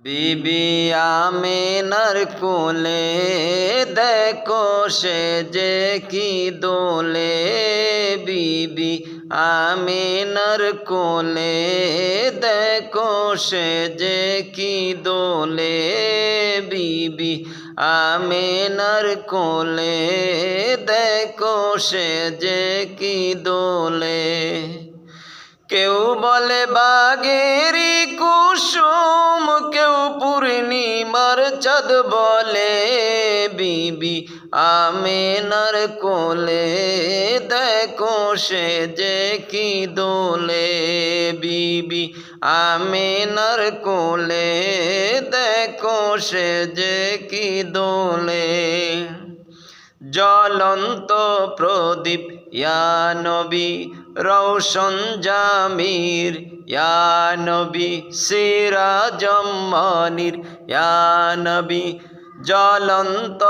বিবি আমিনার কোলে দেখো সে যে কি দোলে, বিবি আমিনার কোলে দেখো সে যে কি দোলে, বিবি আমিনার কোলে দেখো সে যে কি দোলে। কেউ বলে বাগেরি কুসুম, কেউ পূর্ণিমার চাঁদ বলে, বিবি আমিনার কোলে দেখো সে যে কি দোলে, বিবি আমিনার কোলে দেখো সে যে কি দোলে। জ্বলন্ত প্রদীপ ইয়া নবী রৌশন জামির, ইয়া নবী সিরাজম মনির, ইয়া নবী জ্বলন্ত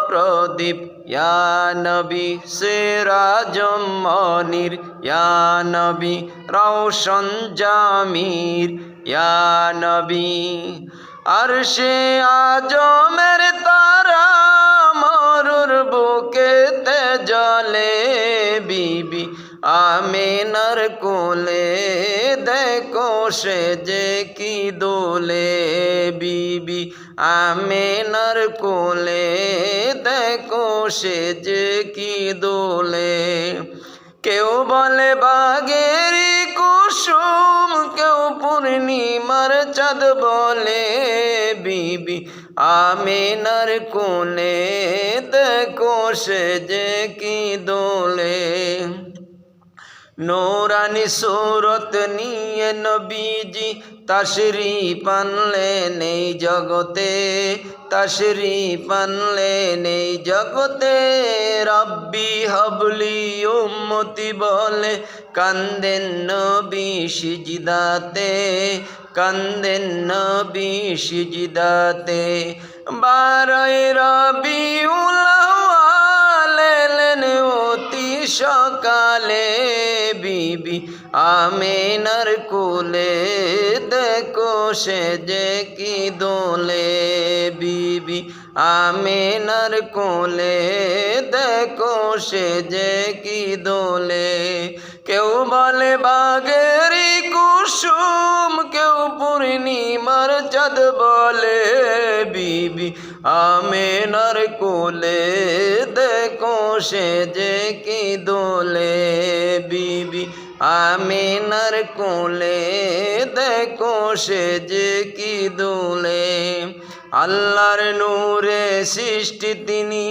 প্রদীপ, ইয়া নবী সিরাজম মনির, ইয়া নবী রৌশন জামির, ইয়া নবী। আরশে আজমের তারা মরুর বুকেতে জ্বলে, বিবি আমিনার কোলে দেখো সে যে কি দোলে, বিবি আমিনার কোলে দেখো সে যে কি দোলে। কেউ বলে বাগেরি কুসুম, কেউ পূর্ণিমার চাঁদ বলে, বিবি আমিনার কোলে দেখো সে যে কি দোলে। নূরানি সুরত নিয়ে নবীজি তাশরীফ আনলেন এই জগতে, তাশরীফ আনলেন এই জগতে। রব্বি হাবলি উম্মতি বলে কান্দেন নবী সিজদাতে, কান্দেন নবী সিজদাতে। 12 রবিউল আউয়াল এলেন অতি সকালে, বিবি আমিনার কোলে দেখো সে যে কি দোলে, বিবি আমিনার কোলে দেখো সে যে কি দোলে। কেউ বলে বাগেরি কুসুম, কেউ পূর্ণিমার চাঁদ বলে, বিবি আমিনার কোলে দেখো সে যে কি দোলে, বিবি আমিনার কোলে দেখো সে যে কি দোলে। আল্লাহর নূরে সৃষ্টি তিনি,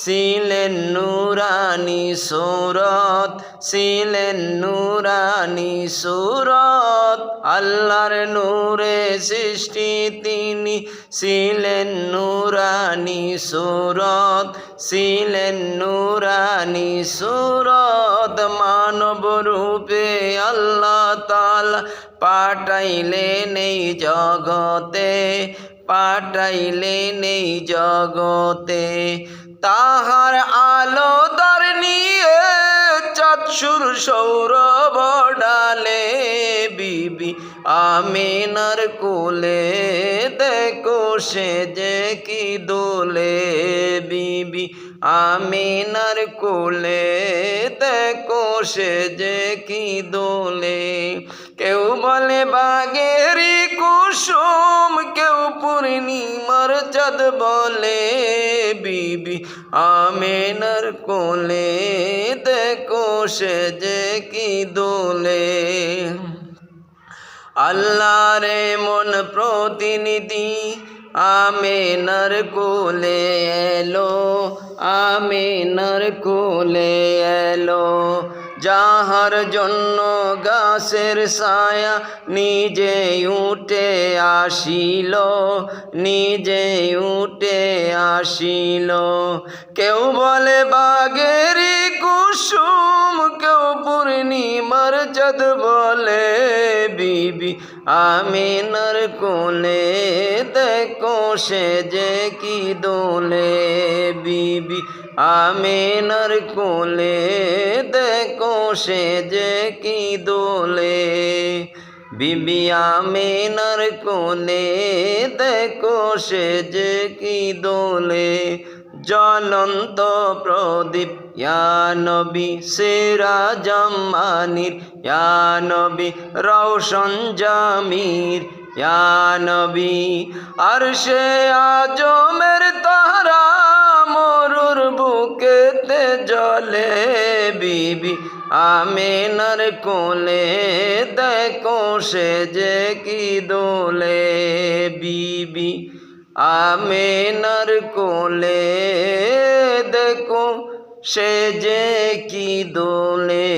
ছিলেন নূরানি সুরত, ছিলেন নূরানি সুরত। আল্লাহর নূরে সৃষ্টি তিনি, ছিলেন নূরানি সুরত, ছিলেন নূরানি সুরত। মানব রূপে আল্লাহ তাআলা পাঠাইলেন এই জগতে, পাঠাইলেন এই জগতে। তাহার আলো দর নিয়ে চাঁদ সূর্য সৌরভ ডালে, বিবি আমিনার কোলে দেখো সে যে কি দোলে, বিবি আমিনার কোলে দেখো সে যে কি দোলে। কেউ বলে বাগেরি কুসুম, কেউ পূর্ণিমার চাঁদ বলে, বিবি আমিনার কোলে দেখো সে যে কি দোলে। আল্লাহর মন প্রতিনিধি আমিনার কোলে এলো, আমিনার কোলে এলো। যাহার জন্য গাছের ছায়া নিজে উঠে আসিল, নিজে উঠে আসিল। কেউ বলে বাগেরি কুসুম, কেউ পূর্ণিমার চাঁদ বলে, বিবি আমিনার কোলে দেখো সে যে কি দোলে, বিবি আমিনার কোলে দেখো সে যে কি দোলে। বিবি আমিনার কোলে দেখো সে যে কি দোলে জ্বলন্ত প্রদীপ ইয়া নবী সিরাজাম্মানির ইয়া নবী রওশন জামির ইয়া নবী আরশে আজমের তারা মরুর বুকেতে জ্বলে বিবি আমিনার কোলে দেখো সে যে কি দোলে বিবি আমিনার কোলে দেখো সে যে কি দোলে।